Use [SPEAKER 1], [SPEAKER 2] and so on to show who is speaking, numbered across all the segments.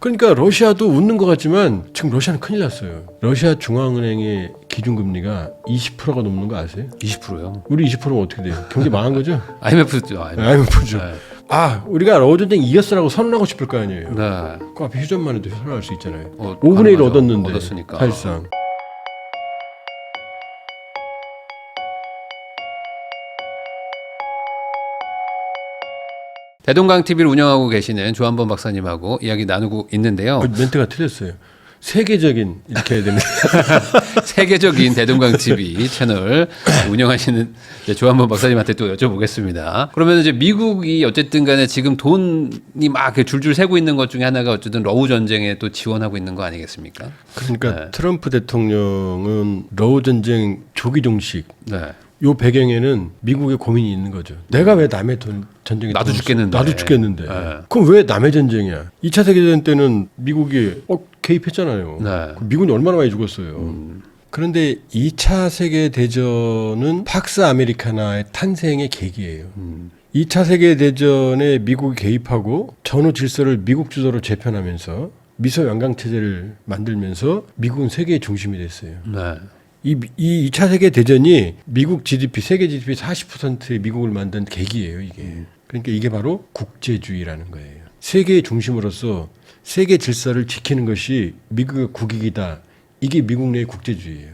[SPEAKER 1] 그러니까 러시아도 웃는 것 같지만 지금 러시아는 큰일 났어요. 러시아 중앙은행의 기준금리가 20%가 넘는 거 아세요?
[SPEAKER 2] 20%요?
[SPEAKER 1] 우리 20%면 어떻게 돼요? 경기 망한 거죠?
[SPEAKER 2] IMF죠.
[SPEAKER 1] IMF죠.
[SPEAKER 2] 네.
[SPEAKER 1] 우리가 러전쟁 이겼어라고 선언하고 싶을 거 아니에요.
[SPEAKER 2] 네.
[SPEAKER 1] 그 앞에 휴전만 해도 선언할 수 있잖아요. 5분의 1
[SPEAKER 2] 가능하죠.
[SPEAKER 1] 얻었는데
[SPEAKER 2] 얻었으니까.
[SPEAKER 1] 사실상.
[SPEAKER 2] 대동강 TV를 운영하고 계시는 조한범 박사님하고 이야기 나누고 있는데요.
[SPEAKER 1] 멘트가 틀렸어요. 세계적인 이렇게 해야 됩니다.
[SPEAKER 2] 세계적인 대동강 TV 채널 운영하시는 조한범 박사님한테 또 여쭤보겠습니다. 그러면 이제 미국이 어쨌든 간에 지금 돈이 막 줄줄 새고 있는 것 중에 하나가 어쨌든 러우 전쟁에 또 지원하고 있는 거 아니겠습니까?
[SPEAKER 1] 그러니까
[SPEAKER 2] 네.
[SPEAKER 1] 트럼프 대통령은 러우 전쟁 조기 종식
[SPEAKER 2] 네.
[SPEAKER 1] 요 배경에는 미국의 고민이 있는 거죠. 내가 왜 남의 전쟁에
[SPEAKER 2] 나도
[SPEAKER 1] 돈을
[SPEAKER 2] 죽겠는데.
[SPEAKER 1] 나도 죽겠는데.
[SPEAKER 2] 네.
[SPEAKER 1] 그럼 왜 남의 전쟁이야? 2차 세계대전 때는 미국이 개입했잖아요.
[SPEAKER 2] 네.
[SPEAKER 1] 미군이 얼마나 많이 죽었어요. 그런데 2차 세계대전은 팍스 아메리카나의 탄생의 계기예요. 2차 세계대전에 미국이 개입하고 전후 질서를 미국 주도로 재편하면서 미소 양강 체제를 만들면서 미국은 세계의 중심이 됐어요.
[SPEAKER 2] 네.
[SPEAKER 1] 이 2차 세계대전이 미국 GDP, 세계 GDP 40%의 미국을 만든 계기예요, 이게. 그러니까 이게 바로 국제주의라는 거예요. 세계의 중심으로서 세계 질서를 지키는 것이 미국의 국익이다. 이게 미국 내의 국제주의예요.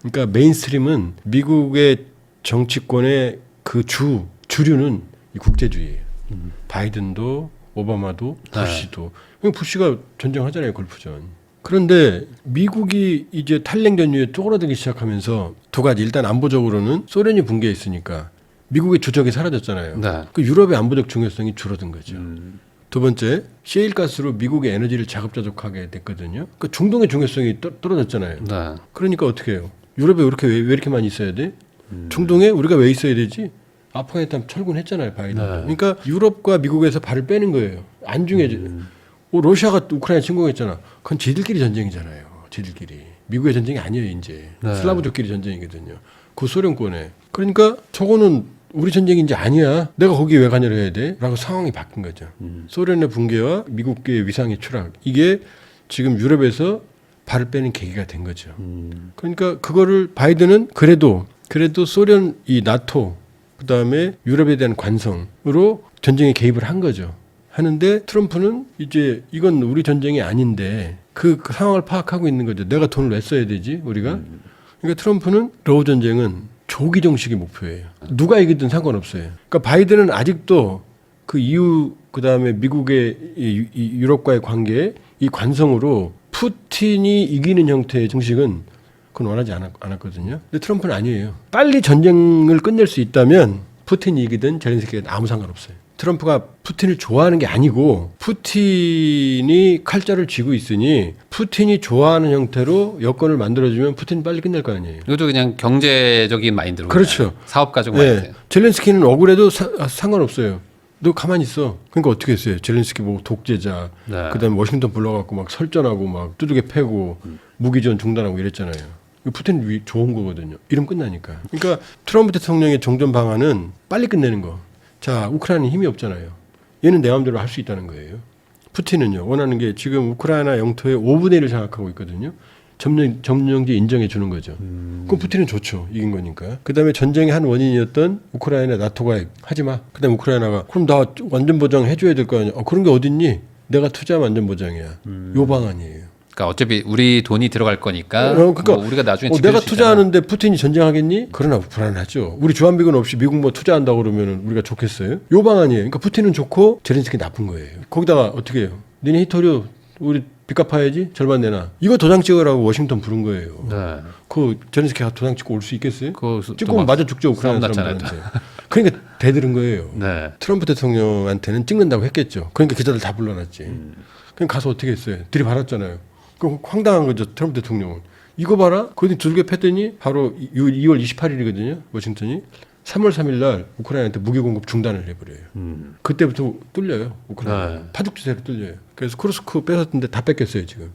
[SPEAKER 1] 그러니까 메인스트림은 미국의 정치권의 그 주류는 이 국제주의예요. 바이든도 오바마도 부시도. 부시가 전쟁하잖아요, 골프전. 그런데 미국이 이제 탈냉 전후에 쪼그라들기 시작하면서 두 가지. 일단 안보적으로는 소련이 붕괴했으니까 미국의 주적이 사라졌잖아요.
[SPEAKER 2] 네.
[SPEAKER 1] 그 유럽의 안보적 중요성이 줄어든 거죠. 두 번째, 셰일가스로 미국의 에너지를 자급자족하게 됐거든요. 그 중동의 중요성이 떨어졌잖아요.
[SPEAKER 2] 네.
[SPEAKER 1] 그러니까 어떻게 해요? 유럽에 왜 이렇게 많이 있어야 돼? 중동에 우리가 왜 있어야 되지? 아프가니스탄 철군했잖아요, 바이든.
[SPEAKER 2] 네.
[SPEAKER 1] 그러니까 유럽과 미국에서 발을 빼는 거예요. 안중에 러시아가 우크라이나 침공했잖아. 그건 지들끼리 전쟁이잖아요. 지들끼리. 미국의 전쟁이 아니에요, 이제.
[SPEAKER 2] 네.
[SPEAKER 1] 슬라브족끼리 전쟁이거든요. 그 소련권에. 그러니까 저거는 우리 전쟁이 이제 아니야. 내가 거기에 왜 관여를 해야 돼? 라고 상황이 바뀐 거죠. 소련의 붕괴와 미국의 위상의 추락. 이게 지금 유럽에서 발을 빼는 계기가 된 거죠. 그러니까 그거를 바이든은 그래도 소련, 이 나토, 그 다음에 유럽에 대한 관성으로 전쟁에 개입을 한 거죠. 하는데 트럼프는 이제 이건 우리 전쟁이 아닌데 그 상황을 파악하고 있는 거죠. 내가 돈을 왜 써야 되지, 우리가? 그러니까 트럼프는 러우 전쟁은 조기 종식이 목표예요. 누가 이기든 상관없어요. 그러니까 바이든은 아직도 그 EU 그다음에 미국의 이 유럽과의 관계 이 관성으로 푸틴이 이기는 형태의 정식은 그건 원하지 않았거든요. 근데 트럼프는 아니에요. 빨리 전쟁을 끝낼 수 있다면 푸틴이 이기든 젤렌스키가 아무 상관없어요. 트럼프가 푸틴을 좋아하는 게 아니고 푸틴이 칼자를 쥐고 있으니 푸틴이 좋아하는 형태로 여건을 만들어주면 푸틴이 빨리 끝낼 거 아니에요.
[SPEAKER 2] 이것도 그냥 경제적인 마인드로.
[SPEAKER 1] 그렇죠.
[SPEAKER 2] 사업가적
[SPEAKER 1] 네.
[SPEAKER 2] 마인드.
[SPEAKER 1] 젤렌스키는 억울해도 상관없어요. 너 가만히 있어. 그러니까 어떻게 했어요? 젤렌스키 보고 독재자.
[SPEAKER 2] 네.
[SPEAKER 1] 그다음에 워싱턴 불러갖고 막 설전하고 막 두들겨 패고 무기지원 중단하고 이랬잖아요. 푸틴이 좋은 거거든요. 이러면 끝나니까. 그러니까 트럼프 대통령의 종전 방안은 빨리 끝내는 거. 자, 우크라이나는 힘이 없잖아요. 얘는 내 마음대로 할 수 있다는 거예요. 푸틴은요, 원하는 게 지금 우크라이나 영토의 5분의 1을 장악하고 있거든요. 점령지 인정해 주는 거죠. 그럼 푸틴은 좋죠. 이긴 거니까. 그 다음에 전쟁의 한 원인이었던 우크라이나 나토 가입 하지 마. 그 다음에 우크라이나가 그럼 나 완전 보장 해줘야 될 거 아니야. 그런 게 어딨니? 내가 투자하면 완전 보장이야. 요 방안이에요.
[SPEAKER 2] 그러니까 어차피 우리 돈이 들어갈 거니까
[SPEAKER 1] 그러니까
[SPEAKER 2] 뭐 우리가 나중에
[SPEAKER 1] 내가 투자하는데 푸틴이 전쟁하겠니? 그러나 불안하죠. 우리 주한미군 없이 미국 뭐 투자한다고 그러면 우리가 좋겠어요? 요 방안이에요. 그러니까 푸틴은 좋고 젤렌스키 나쁜 거예요. 거기다가 어떻게 해요? 니네 히토류 우리 빚 갚아야지 절반 내놔. 이거 도장 찍으라고 워싱턴 부른 거예요.
[SPEAKER 2] 네.
[SPEAKER 1] 그 젤렌스키가 도장 찍고 올 수 있겠어요?
[SPEAKER 2] 그거
[SPEAKER 1] 찍고 맞아 죽죠 우크라이나 사람들한테. 그러니까 대들은 거예요.
[SPEAKER 2] 네.
[SPEAKER 1] 트럼프 대통령한테는 찍는다고 했겠죠. 그러니까 기자들 다 불러놨지. 그럼 가서 어떻게 했어요? 들이받았잖아요. 그 황당한 거죠. 트럼프 대통령은. 이거 봐라. 거기 두들겨 팼더니 바로 2월 28일이거든요. 워싱턴이. 3월 3일 날 우크라이나한테 무기 공급 중단을 해버려요. 그때부터 뚫려요. 우크라이나.
[SPEAKER 2] 네.
[SPEAKER 1] 파죽지세로 뚫려요. 그래서 쿠르스크 뺏었는데 다 뺏겼어요 지금.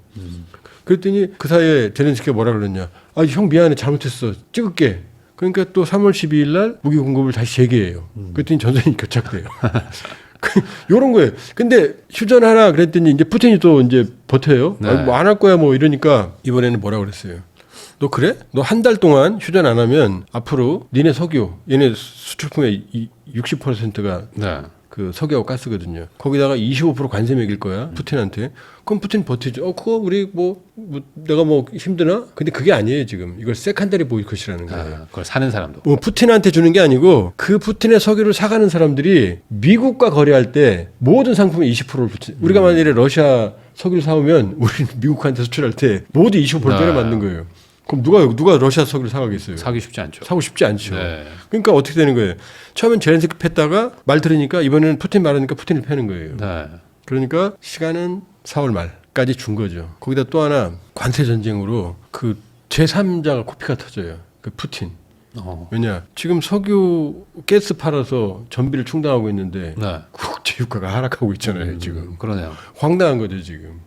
[SPEAKER 1] 그랬더니 그 사이에 젤렌스키가 뭐라 그러냐. 형 미안해 잘못했어. 찍을게. 그러니까 또 3월 12일 날 무기 공급을 다시 재개해요. 그랬더니 전선이 교착돼요. 요런 거예요. 근데 휴전하라 그랬더니 이제 푸틴이 또 이제 버텨요.
[SPEAKER 2] 네.
[SPEAKER 1] 뭐 안 할 거야 뭐 이러니까 이번에는 뭐라 그랬어요. 너 그래? 너 한 달 동안 휴전 안 하면 앞으로 니네 석유, 얘네 수출품의 60%가
[SPEAKER 2] 네.
[SPEAKER 1] 그 석유하고 가스거든요. 거기다가 25% 관세 매길 거야. 푸틴한테. 그럼 푸틴 버티죠. 그거 우리 뭐 내가 뭐 힘드나? 근데 그게 아니에요 지금. 이걸 세컨더리 보이콧이라는 거예요.
[SPEAKER 2] 그걸 사는 사람도.
[SPEAKER 1] 뭐 푸틴한테 주는 게 아니고 그 푸틴의 석유를 사가는 사람들이 미국과 거래할 때 모든 상품에 20%를 붙이. 우리가 만약에 러시아 석유를 사오면 우리는 미국한테 수출할 때 모두 25% 때려 맞는 거예요. 그럼 누가 러시아 석유를 사가겠어요?
[SPEAKER 2] 사기 쉽지 않죠.
[SPEAKER 1] 사고 싶지 않죠.
[SPEAKER 2] 네.
[SPEAKER 1] 그러니까 어떻게 되는 거예요? 처음엔 제렌스키 팼다가 말 들으니까 이번에는 푸틴 말하니까 푸틴을 패는 거예요.
[SPEAKER 2] 네.
[SPEAKER 1] 그러니까 시간은 4월 말까지 준 거죠. 거기다 또 하나 관세 전쟁으로 그 제3자가 코피가 터져요. 그 푸틴. 왜냐? 지금 석유 가스 팔아서 전비를 충당하고 있는데
[SPEAKER 2] 네.
[SPEAKER 1] 국제 유가가 하락하고 있잖아요. 지금
[SPEAKER 2] 그러네요.
[SPEAKER 1] 황당한 거죠 지금.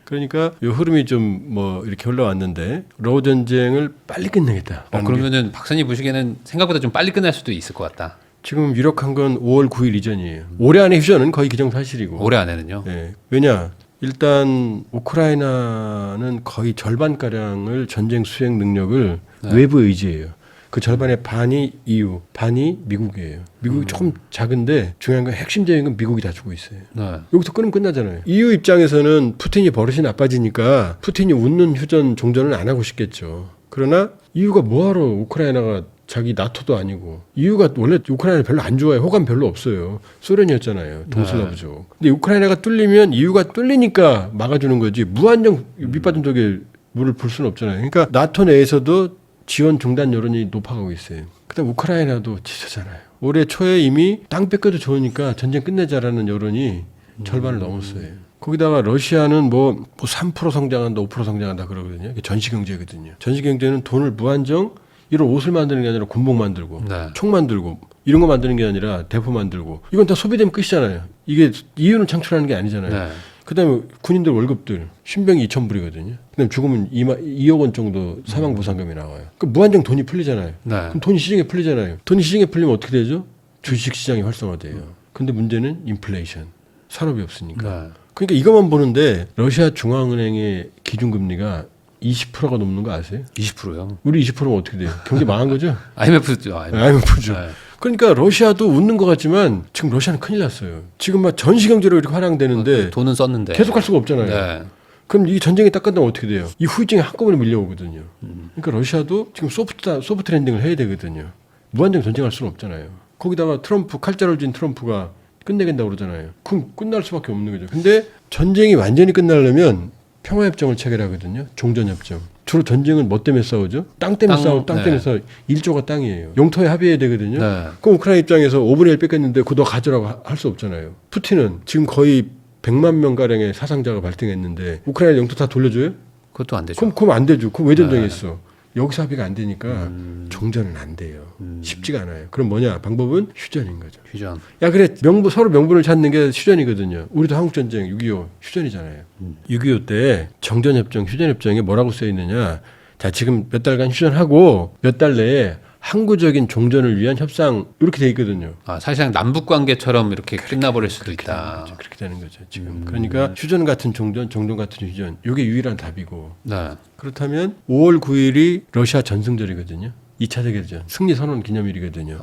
[SPEAKER 1] 그러니까 이 흐름이 좀 뭐 이렇게 흘러왔는데 러우 전쟁을 빨리 끝내겠다.
[SPEAKER 2] 그러면은 박사님 보시기에는 생각보다 좀 빨리 끝날 수도 있을 것 같다.
[SPEAKER 1] 지금 유력한 건 5월 9일 이전이에요. 올해 안에 휴전은 거의 기정사실이고.
[SPEAKER 2] 올해 안에는요.
[SPEAKER 1] 네. 왜냐? 일단 우크라이나는 거의 절반가량을 전쟁 수행 능력을
[SPEAKER 2] 네.
[SPEAKER 1] 외부 의지예요. 그 절반의 반이 EU, 반이 미국이에요. 미국이 조금 작은데 중요한 건 핵심적인 건 미국이 다 주고 있어요.
[SPEAKER 2] 네.
[SPEAKER 1] 여기서 끊으면 끝나잖아요. EU 입장에서는 푸틴이 버릇이 나빠지니까 푸틴이 웃는 휴전 종전은 안 하고 싶겠죠. 그러나 EU가 뭐하러 우크라이나가 자기 나토도 아니고 EU가 원래 우크라이나 별로 안 좋아해. 호감 별로 없어요. 소련이었잖아요. 동슬라브족. 근데 우크라이나가 뚫리면 EU가 뚫리니까 막아주는 거지. 무한정 밑받은 독에 물을 불 수는 없잖아요. 그러니까 나토 내에서도 지원 중단 여론이 높아가고 있어요. 그다음 우크라이나도 지쳤잖아요. 올해 초에 이미 땅 뺏겨도 좋으니까 전쟁 끝내자라는 여론이 절반을 넘었어요. 거기다가 러시아는 뭐 3% 성장한다, 5% 성장한다 그러거든요. 이게 전시 경제거든요. 전시 경제는 돈을 무한정 이런 옷을 만드는 게 아니라 군복 만들고
[SPEAKER 2] 네.
[SPEAKER 1] 총 만들고 이런 거 만드는 게 아니라 대포 만들고 이건 다 소비되면 끝이잖아요. 이게 이윤을 창출하는 게 아니잖아요.
[SPEAKER 2] 네.
[SPEAKER 1] 그다음에 군인들 월급들 신병이 2,000불이거든요. 그다음에 죽으면 2억 원 정도 사망 보상금이 나와요. 그 무한정 돈이 풀리잖아요.
[SPEAKER 2] 네.
[SPEAKER 1] 그럼 돈이 시중에 풀리잖아요. 돈이 시중에 풀리면 어떻게 되죠? 주식 시장이 활성화돼요. 근데 문제는 인플레이션. 산업이 없으니까.
[SPEAKER 2] 네.
[SPEAKER 1] 그러니까 이것만 보는데 러시아 중앙은행의 기준금리가 20%가 넘는 거 아세요?
[SPEAKER 2] 20%요.
[SPEAKER 1] 우리 20%면 어떻게 돼요? 경제 망한 거죠?
[SPEAKER 2] IMF죠.
[SPEAKER 1] IMF죠.
[SPEAKER 2] 네.
[SPEAKER 1] 그러니까 러시아도 웃는 것 같지만 지금 러시아는 큰일 났어요. 지금 막 전시 경제로 이렇게 활용되는데
[SPEAKER 2] 돈은 썼는데
[SPEAKER 1] 계속 할 수가 없잖아요.
[SPEAKER 2] 네.
[SPEAKER 1] 그럼 이 전쟁이 딱 끝나면 어떻게 돼요? 이 후유증이 한꺼번에 밀려오거든요. 그러니까 러시아도 지금 소프트 랜딩을 해야 되거든요. 무한정 전쟁할 수는 없잖아요. 거기다가 트럼프 칼자를 쥔 트럼프가 끝내겠다고 그러잖아요. 그럼 끝날 수밖에 없는 거죠. 근데 전쟁이 완전히 끝나려면 평화협정을 체결하거든요. 종전협정. 주로 전쟁은 뭐 때문에 싸우죠? 땅 때문에 싸우고 땅 때문에 싸우고 1조가 땅이에요. 영토에 합의해야 되거든요.
[SPEAKER 2] 네.
[SPEAKER 1] 그럼 우크라이나 입장에서 5분의 1 뺏겼는데 그거 너 가져라고 할 수 없잖아요. 푸틴은 지금 거의 100만 명가량의 사상자가 발생했는데 우크라이나 영토 다 돌려줘요?
[SPEAKER 2] 그것도 안 되죠.
[SPEAKER 1] 그럼 안 되죠. 그럼 왜 전쟁했어? 여기서 합의가 안 되니까 종전은 안 돼요. 쉽지가 않아요. 그럼 뭐냐? 방법은 휴전인 거죠.
[SPEAKER 2] 휴전.
[SPEAKER 1] 야 그래 서로 명분을 찾는 게 휴전이거든요. 우리도 한국전쟁 6.25 휴전이잖아요. 6.25 때 정전협정 휴전협정에 뭐라고 써 있느냐. 자 지금 몇 달간 휴전하고 몇 달 내에 항구적인 종전을 위한 협상 이렇게 돼 있거든요.
[SPEAKER 2] 사실상 남북 관계처럼 이렇게 끝나버릴 수도 있다.
[SPEAKER 1] 그렇게 되는 거죠 지금. 그러니까 휴전 같은 종전 같은 휴전 이게 유일한 답이고.
[SPEAKER 2] 네.
[SPEAKER 1] 그렇다면 5월 9일이 러시아 전승절이거든요. 2차 세계대전 승리 선언 기념일이거든요.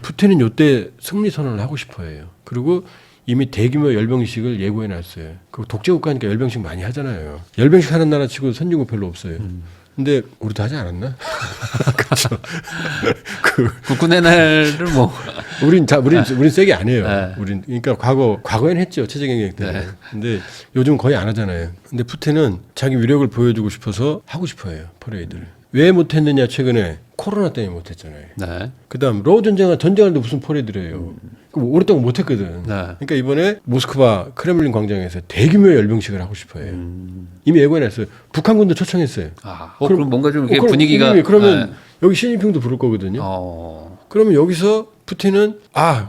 [SPEAKER 1] 푸틴은 이때 승리 선언을 하고 싶어해요. 그리고 이미 대규모 열병식을 예고해 놨어요. 그 독재 국가니까 열병식 많이 하잖아요. 열병식 하는 나라 치고 선진국 별로 없어요. 근데 우리도 하지 않았나? 그렇죠.
[SPEAKER 2] 국군의 날을 뭐
[SPEAKER 1] 우린 세게 안 해요.
[SPEAKER 2] 네.
[SPEAKER 1] 우린 그러니까 과거엔 했죠 최저경쟁 때.
[SPEAKER 2] 네.
[SPEAKER 1] 근데 요즘 거의 안 하잖아요. 근데 푸틴은 자기 위력을 보여주고 싶어서 하고 싶어요 퍼레이드를. 왜 못했느냐 최근에 코로나 때문에 못했잖아요.
[SPEAKER 2] 네. 그다음
[SPEAKER 1] 러우 전쟁하는데 무슨 퍼레이드를 해요. 오랫동안 못했거든.
[SPEAKER 2] 네.
[SPEAKER 1] 그러니까 이번에 모스크바 크렘린 광장에서 대규모 열병식을 하고 싶어요. 이미 예고해놨어요. 북한군도 초청했어요.
[SPEAKER 2] 그럼 뭔가 좀 이렇게
[SPEAKER 1] 그럼
[SPEAKER 2] 분위기가
[SPEAKER 1] 그러면 여기 시진핑도 부를 거거든요. 그러면 여기서 푸틴은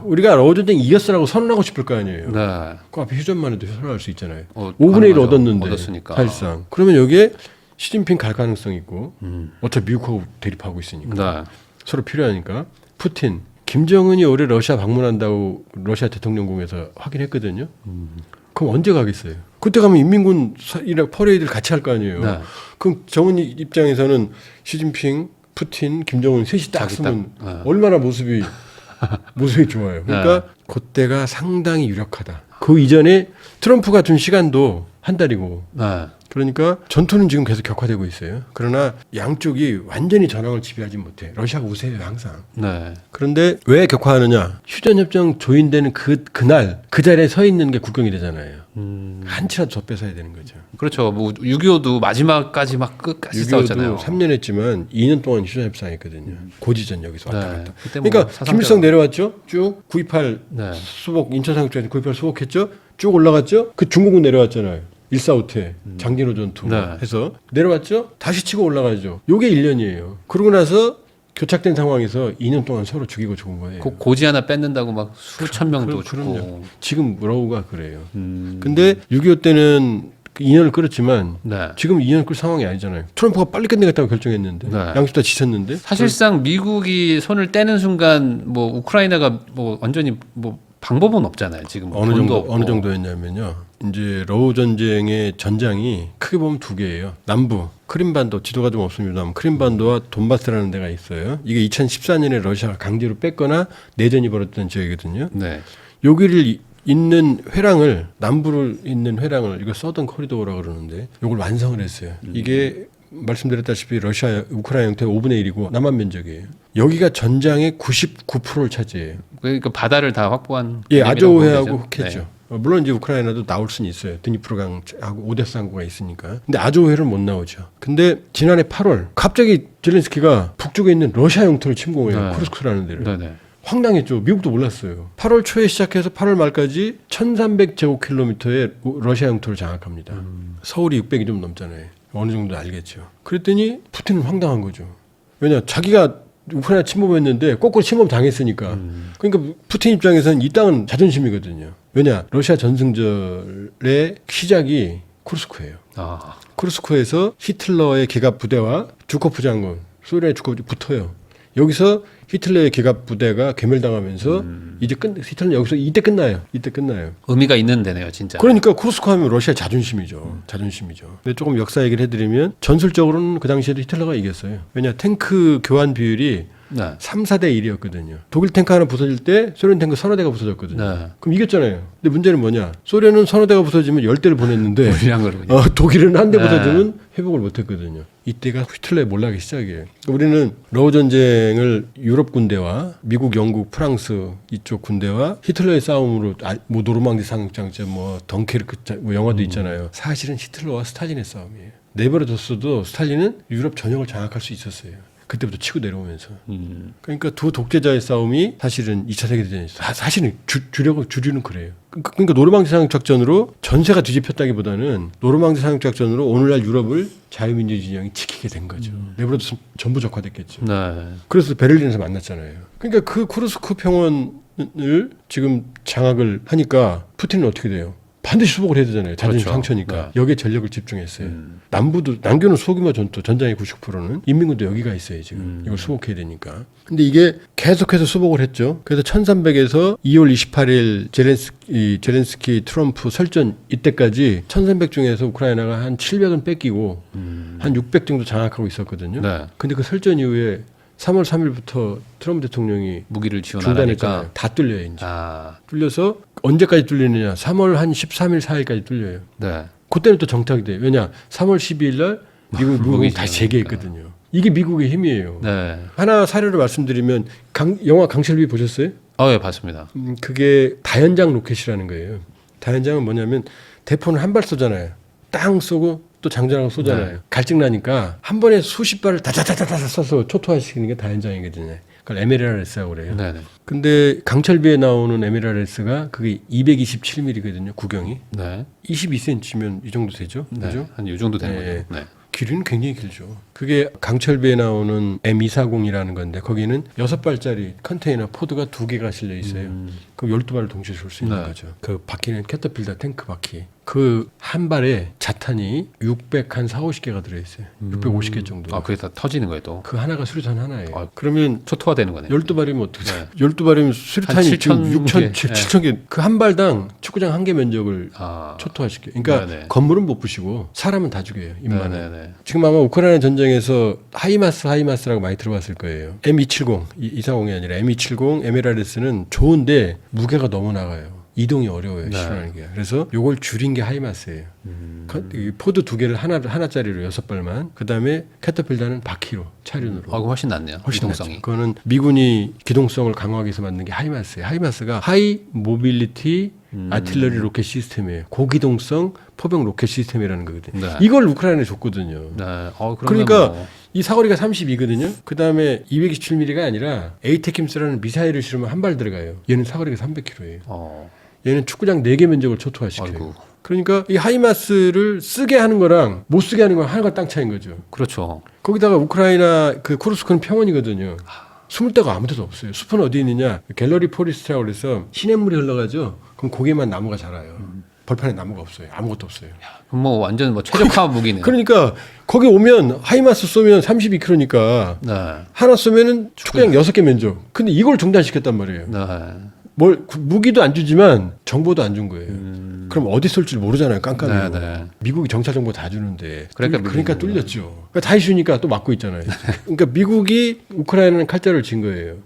[SPEAKER 1] 우리가 러우 전쟁 이겼어라고 선언하고 싶을 거 아니에요.
[SPEAKER 2] 네.
[SPEAKER 1] 그 앞에 휴전만 해도 선언할 수 있잖아요. 5분의 1
[SPEAKER 2] 가능하죠.
[SPEAKER 1] 얻었는데
[SPEAKER 2] 얻었으니까.
[SPEAKER 1] 사실상. 그러면 여기에 시진핑 갈 가능성이 있고 어차피 미국하고 대립하고 있으니까
[SPEAKER 2] 네.
[SPEAKER 1] 서로 필요하니까 푸틴 김정은이 올해 러시아 방문한다고 러시아 대통령궁에서 확인했거든요. 그럼 언제 가겠어요? 그때 가면 인민군이랑 퍼레이드를 같이 할 거 아니에요.
[SPEAKER 2] 네.
[SPEAKER 1] 그럼 정은 입장에서는 시진핑, 푸틴, 김정은 셋이 딱
[SPEAKER 2] 자기
[SPEAKER 1] 쓰면
[SPEAKER 2] 딱, 네.
[SPEAKER 1] 얼마나 모습이 좋아요. 그러니까 그때가 상당히 유력하다. 그 이전에 트럼프가 준 시간도 한 달이고
[SPEAKER 2] 네.
[SPEAKER 1] 그러니까 전투는 지금 계속 격화되고 있어요. 그러나 양쪽이 완전히 전황을 지배하지 못해. 러시아가 우세해요 항상.
[SPEAKER 2] 네.
[SPEAKER 1] 그런데 왜 격화하느냐? 휴전협정 조인되는 그날 그 자리에 서 있는 게 국경이 되잖아요. 한치라도 더 뺏어야 되는 거죠.
[SPEAKER 2] 그렇죠. 뭐 6.25도 마지막까지 막 끝까지 싸웠잖아요.
[SPEAKER 1] 3년 했지만 2년 동안 휴전협상했거든요. 고지전 여기서 왔다
[SPEAKER 2] 네.
[SPEAKER 1] 갔다.
[SPEAKER 2] 그때 뭐
[SPEAKER 1] 그러니까
[SPEAKER 2] 사상자가-
[SPEAKER 1] 김일성 내려왔죠. 쭉 9.28
[SPEAKER 2] 네.
[SPEAKER 1] 수복 인천상륙전에서 9.28 수복했죠. 쭉 올라갔죠. 그 중국은 내려왔잖아요. 145태 장진호 전투
[SPEAKER 2] 네.
[SPEAKER 1] 해서 내려왔죠. 다시 치고 올라가죠. 요게 1년이에요. 그러고 나서 교착된 상황에서 2년 동안 서로 죽이고 죽은 거예요.
[SPEAKER 2] 고지 하나 뺏는다고 막 수천 명도
[SPEAKER 1] 그럼요.
[SPEAKER 2] 죽고.
[SPEAKER 1] 지금 러우가 그래요. 근데 6.25 때는 2년을 끌었지만
[SPEAKER 2] 네.
[SPEAKER 1] 지금 2년 끌 상황이 아니잖아요. 트럼프가 빨리 끝내겠다고 결정했는데
[SPEAKER 2] 네.
[SPEAKER 1] 양쪽 다 지쳤는데
[SPEAKER 2] 사실상 미국이 손을 떼는 순간 뭐 우크라이나가 뭐 완전히 뭐 방법은 없잖아요. 지금 뭐
[SPEAKER 1] 어느
[SPEAKER 2] 돈도
[SPEAKER 1] 정도
[SPEAKER 2] 없고.
[SPEAKER 1] 어느 정도였냐면요. 이제 러우 전쟁의 전장이 크게 보면 두 개예요. 남부 크림반도 지도가 좀 없습니다만 크림반도와 돈바스라는 데가 있어요. 이게 2014년에 러시아가 강제로 뺐거나 내전이 벌어졌던 지역이거든요.
[SPEAKER 2] 네.
[SPEAKER 1] 여기를 있는 회랑을 남부를 있는 회랑을 이거 서던 코리도어라 그러는데 이걸 완성을 했어요. 이게 말씀드렸다시피 러시아 우크라이나 형태의 5분의 1이고 남한 면적이에요. 여기가 전장의 99%를 차지해요.
[SPEAKER 2] 그러니까 바다를 다 확보한.
[SPEAKER 1] 예,
[SPEAKER 2] 개념이라고
[SPEAKER 1] 아조해하고
[SPEAKER 2] 보면 되죠.
[SPEAKER 1] 했죠. 물론 이제 우크라이나도 나올 수는 있어요. 드니프로강하고 오데사 항구가 있으니까. 근데 아조해는 못 나오죠. 근데 지난해 8월 갑자기 젤렌스키가 북쪽에 있는 러시아 영토를 침공해요.
[SPEAKER 2] 네.
[SPEAKER 1] 쿠르스크라는 데를.
[SPEAKER 2] 네. 네.
[SPEAKER 1] 황당했죠. 미국도 몰랐어요. 8월 초에 시작해서 8월 말까지 1,300제곱킬로미터의 러시아 영토를 장악합니다. 서울이 600이 좀 넘잖아요. 어느 정도 알겠죠. 그랬더니 푸틴은 황당한 거죠. 왜냐 자기가 우크라이나 침범했는데 거꾸로 침범 당했으니까. 그러니까 푸틴 입장에서는 이 땅은 자존심이거든요. 왜냐 러시아 전승절의 시작이 쿠르스크예요.
[SPEAKER 2] 아.
[SPEAKER 1] 쿠르스크에서 히틀러의 기갑 부대와 주코프 장군, 소련의 주코프 붙어요. 여기서 히틀러의 기갑 부대가 괴멸당하면서 이제 히틀러는 여기서 이때 끝나요.
[SPEAKER 2] 의미가 있는 데네요, 진짜.
[SPEAKER 1] 그러니까 쿠르스크 하면 러시아 자존심이죠. 자존심이죠. 근데 조금 역사 얘기를 해드리면 전술적으로는 그 당시에도 히틀러가 이겼어요. 왜냐 탱크 교환 비율이
[SPEAKER 2] 네.
[SPEAKER 1] 3, 4대 1이었거든요. 독일 탱크 하나 부서질 때 소련 탱크 서너 대가 부서졌거든요.
[SPEAKER 2] 네.
[SPEAKER 1] 그럼 이겼잖아요. 근데 문제는 뭐냐? 소련은 서너 대가 부서지면 10대를 보냈는데
[SPEAKER 2] 물량으로 그냥.
[SPEAKER 1] 독일은 한 대
[SPEAKER 2] 네.
[SPEAKER 1] 부서지면 회복을 못했거든요. 이때가 히틀러의 몰락의 시작이에요. 우리는 러우 전쟁을 유럽 군대와 미국, 영국, 프랑스 이쪽 군대와 히틀러의 싸움으로 뭐 노르망디 상륙작전, 뭐 덩케르크 뭐 영화도 있잖아요. 사실은 히틀러와 스탈린의 싸움이에요. 내버려뒀어도 스탈린은 유럽 전역을 장악할 수 있었어요. 그때부터 치고 내려오면서. 그러니까 두 독재자의 싸움이 사실은 2차 세계대전이었어요. 사실은 주류는 그래요. 그러니까 노르망디 상륙작전으로 전세가 뒤집혔다기보다는 노르망디 상륙작전으로 오늘날 유럽을 자유민주 진영이 지키게 된 거죠. 내버려뒀으면 전부 적화됐겠죠.
[SPEAKER 2] 네.
[SPEAKER 1] 그래서 베를린에서 만났잖아요. 그러니까 그 쿠르스크 평원을 지금 장악을 하니까 푸틴은 어떻게 돼요? 반드시 수복을 해야 되잖아요. 자존심
[SPEAKER 2] 그렇죠.
[SPEAKER 1] 상처니까.
[SPEAKER 2] 네.
[SPEAKER 1] 여기에 전력을 집중했어요. 남교는 소규모 전투, 전장의 90%는 인민군도 여기가 있어요. 지금 이걸 수복해야 되니까. 근데 이게 계속해서 수복을 했죠. 그래서 1300에서 2월 28일 제렌스키 트럼프 설전 이때까지 1300 중에서 우크라이나가 한 700은 뺏기고 한 600 정도 장악하고 있었거든요.
[SPEAKER 2] 네.
[SPEAKER 1] 근데 그 설전 이후에 3월 3일부터 트럼프 대통령이
[SPEAKER 2] 무기를 지원하니까.
[SPEAKER 1] 중단했잖아요. 다 뚫려요, 이제.
[SPEAKER 2] 아.
[SPEAKER 1] 뚫려서 언제까지 뚫리느냐? 3월 한 13일, 4일까지 뚫려요.
[SPEAKER 2] 네.
[SPEAKER 1] 그때는 또 정착이 돼요. 왜냐? 3월 12일 날 미국이 다시 재개했거든요. 이게 미국의 힘이에요.
[SPEAKER 2] 네.
[SPEAKER 1] 하나 사례를 말씀드리면 영화 강철비 보셨어요?
[SPEAKER 2] 예, 봤습니다.
[SPEAKER 1] 그게 다연장 로켓이라는 거예요. 다연장은 뭐냐면 대포는 한 발 쏘잖아요. 땅 쏘고 또 장전하고 쏘잖아요.
[SPEAKER 2] 네.
[SPEAKER 1] 갈증 나니까 한 번에 수십 발을 다다다다다 쏴서 초토화시키는 게 다연장이거든요. 그걸 MLRS라고 그래요.
[SPEAKER 2] 네. 네.
[SPEAKER 1] 근데 강철비에 나오는 MLRS가 그게 227mm거든요. 구경이.
[SPEAKER 2] 네.
[SPEAKER 1] 22cm면 이 정도 되죠.
[SPEAKER 2] 네.
[SPEAKER 1] 그죠?
[SPEAKER 2] 한 이 정도 되는
[SPEAKER 1] 네.
[SPEAKER 2] 거죠. 네.
[SPEAKER 1] 길이는 굉장히 길죠. 그게 강철비에 나오는 M240이라는 건데 거기는 6발짜리 컨테이너 포드가 2개가 실려 있어요. 그럼 12발을 동시에 쏠 수 있는
[SPEAKER 2] 네.
[SPEAKER 1] 거죠. 그 바퀴는 캐터필더 탱크 바퀴. 그 한 발에 자탄이 650개가 들어있어요. 650개 정도.
[SPEAKER 2] 아, 그게 다 터지는 거예요 또.
[SPEAKER 1] 그 하나가 수류탄 하나예요.
[SPEAKER 2] 아,
[SPEAKER 1] 그러면
[SPEAKER 2] 초토화되는 거네.
[SPEAKER 1] 12발이면 어떻게 돼?
[SPEAKER 2] 네.
[SPEAKER 1] 12발이면 수류탄이
[SPEAKER 2] 한
[SPEAKER 1] 지금
[SPEAKER 2] 7,000
[SPEAKER 1] 7,000개. 그 한 발당 축구장 한 개 면적을
[SPEAKER 2] 아,
[SPEAKER 1] 초토화시켜요. 그러니까
[SPEAKER 2] 네네.
[SPEAKER 1] 건물은 못 부시고 사람은 다 죽여요. 인만은.
[SPEAKER 2] 네네네.
[SPEAKER 1] 지금 아마 우크라이나 전쟁에서 하이마스라고 많이 들어봤을 거예요. M270, 240이 아니라 M270, MLRS는 좋은데 무게가 너무 나가요. 이동이 어려워요.
[SPEAKER 2] 네.
[SPEAKER 1] 실현하는 게. 그래서 요걸 줄인 게 하이마스예요. 이 포드 두 개를 하나짜리로 6발만. 그다음에 캐터필더는 바퀴로 차륜으로.
[SPEAKER 2] 아, 그거 훨씬 낫네요.
[SPEAKER 1] 훨씬
[SPEAKER 2] 이동성이.
[SPEAKER 1] 낫죠. 그거는 미군이 기동성을 강화하기 위해서 만든 게 하이마스예요. 하이마스가 하이 모빌리티 아틸러리 로켓 시스템이에요. 고기동성 포병 로켓 시스템이라는 거거든요.
[SPEAKER 2] 네.
[SPEAKER 1] 이걸 우크라이나에 줬거든요.
[SPEAKER 2] 네. 그러면
[SPEAKER 1] 그러니까
[SPEAKER 2] 뭐,
[SPEAKER 1] 이 사거리가 32거든요. 그다음에 227mm가 아니라 에이테킴스라는 미사일을 실으면 한 발 들어가요. 얘는 사거리가 300km예요. 얘는 축구장 4개 면적을 초토화시켜요.
[SPEAKER 2] 아이고.
[SPEAKER 1] 그러니까 이 하이마스를 쓰게 하는 거랑 못 쓰게 하는 건 하늘과 땅 차이인 거죠.
[SPEAKER 2] 그렇죠.
[SPEAKER 1] 거기다가 우크라이나 그 쿠르스크는 평원이거든요. 숨을 데가 아무 데도 없어요. 숲은 어디 있느냐? 갤러리 포리스트라고 그래서 시냇물이 흘러가죠. 그럼 거기에만 나무가 자라요. 벌판에 나무가 없어요. 아무것도 없어요.
[SPEAKER 2] 그럼 뭐 완전 뭐 최적화 무기네요.
[SPEAKER 1] 그러니까 거기 오면 하이마스 쏘면 32km니까
[SPEAKER 2] 네.
[SPEAKER 1] 하나 쏘면은 축구장 6개 면적. 근데 이걸 중단시켰단 말이에요.
[SPEAKER 2] 네.
[SPEAKER 1] 무기도 안 주지만 정보도 안 준 거예요. 그럼 어디 쏠지 모르잖아요. 깜깜이고.
[SPEAKER 2] 네.
[SPEAKER 1] 미국이 정찰 정보 다 주는데.
[SPEAKER 2] 그러니까
[SPEAKER 1] 뚫렸죠. 그러니까 다 해주니까 또 막고 있잖아요. 그러니까 미국이 우크라이나는 칼자를 진 거예요.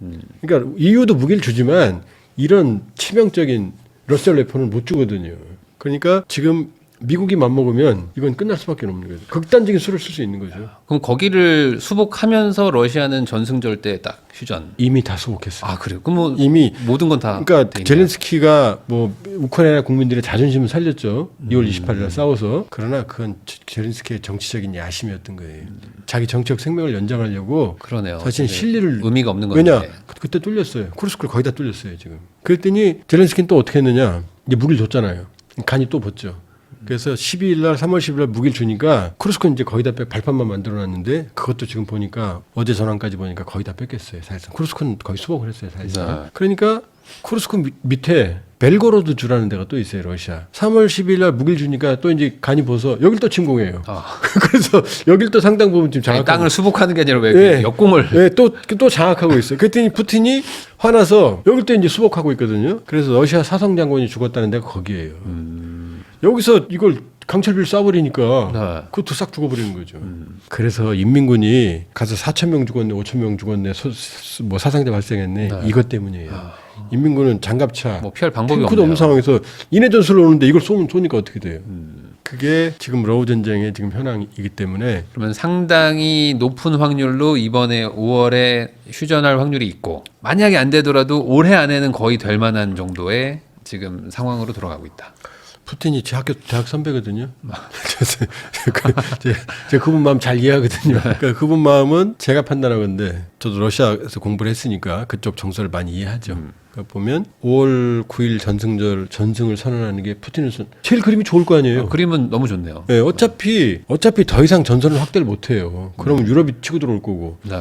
[SPEAKER 1] 그러니까 EU도 무기를 주지만 이런 치명적인 러시아 웨폰을 못 주거든요. 그러니까 지금 미국이 맘먹으면 이건 끝날 수밖에 없는 거죠. 극단적인 수를 쓸 수 있는 거죠.
[SPEAKER 2] 그럼 거기를 수복하면서 러시아는 전승절 때 딱 휴전.
[SPEAKER 1] 이미 다 수복했어요.
[SPEAKER 2] 아, 그래요? 그럼 뭐
[SPEAKER 1] 이미
[SPEAKER 2] 모든 건 다.
[SPEAKER 1] 그러니까 젤렌스키가 뭐 우크라이나 국민들의 자존심을 살렸죠. 2월 28일날 싸워서. 그러나 그건 젤렌스키의 정치적인 야심이었던 거예요. 자기 정치적 생명을 연장하려고
[SPEAKER 2] 그러네요.
[SPEAKER 1] 사실 실리를
[SPEAKER 2] 의미가 없는 건데.
[SPEAKER 1] 왜냐 그때 뚫렸어요. 쿠르스크를 거의 다 뚫렸어요 지금. 그랬더니 젤렌스키는 또 어떻게 했느냐. 이제 무기를 줬잖아요. 간이 또 벗죠. 그래서 12일날 3월 10일날 무기를 주니까 쿠르스크는 이제 거의 다 발판만 만들어놨는데 그것도 지금 보니까 어제 전환까지 보니까 거의 다 뺏겼어요. 사실상 쿠르스크는 거의 수복을 했어요. 사실상.
[SPEAKER 2] 네.
[SPEAKER 1] 그러니까 쿠르스크 밑에 벨고로드 주라는 데가 또 있어요. 러시아. 3월 10일날 무기를 주니까 또 이제 간이 벗어 여길 또 침공해요. 그래서 여길 또 상당 부분 지금 장악하고
[SPEAKER 2] 땅을 수복하는 게 아니라 왜
[SPEAKER 1] 네.
[SPEAKER 2] 역공을.
[SPEAKER 1] 네, 또 장악하고 있어요. 그랬더니 푸틴이 화나서 여길 또 이제 수복하고 있거든요. 그래서 러시아 사성 장군이 죽었다는 데가 거기에요. 여기서 이걸 강철비를 쏴버리니까
[SPEAKER 2] 네.
[SPEAKER 1] 그것도 싹 죽어버리는 거죠. 그래서 인민군이 가서 4,000명 죽었네, 5,000명 죽었네, 뭐 사상자 발생했네.
[SPEAKER 2] 네.
[SPEAKER 1] 이것 때문이에요. 인민군은 장갑차,
[SPEAKER 2] 뭐 피할 방법이
[SPEAKER 1] 탱크도
[SPEAKER 2] 없네요.
[SPEAKER 1] 없는 상황에서 인해 전술을 오는데 이걸 쏘니까 어떻게 돼요? 그게 지금 러우 전쟁의 지금 현황이기 때문에
[SPEAKER 2] 그러면 상당히 높은 확률로 이번에 5월에 휴전할 확률이 있고 만약에 안 되더라도 올해 안에는 거의 될 만한 정도의 지금 상황으로 돌아가고 있다.
[SPEAKER 1] 푸틴이 제 학교 대학 선배거든요. 그래서 제가 그분 마음 잘 이해하거든요. 그러니까 그분 마음은 제가 판단하건데 저도 러시아에서 공부를 했으니까 그쪽 정서를 많이 이해하죠. 그러니까 보면 5월 9일 전승을 선언하는 게 푸틴은 제일 그림이 좋을 거 아니에요.
[SPEAKER 2] 그림은 너무 좋네요.
[SPEAKER 1] 네, 어차피 더 이상 전선을 확대를 못 해요. 그러면 유럽이 치고 들어올 거고.
[SPEAKER 2] 네.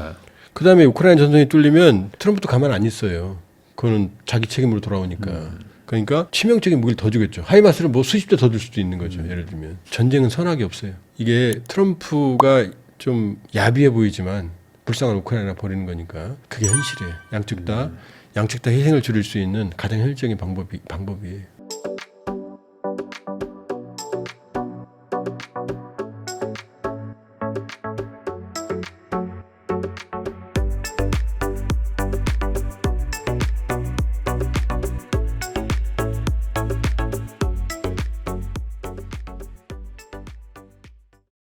[SPEAKER 1] 그다음에 우크라이나 전선이 뚫리면 트럼프도 가만 안 있어요. 그거는 자기 책임으로 돌아오니까. 그러니까 치명적인 무기를 더 주겠죠. 하이마스를 뭐 수십 대 더 줄 수도 있는 거죠. 예를 들면 전쟁은 선악이 없어요. 이게 트럼프가 좀 야비해 보이지만 불쌍한 우크라이나 버리는 거니까 그게 현실이에요. 양측 다 희생을 줄일 수 있는 가장 현실적인 방법이에요.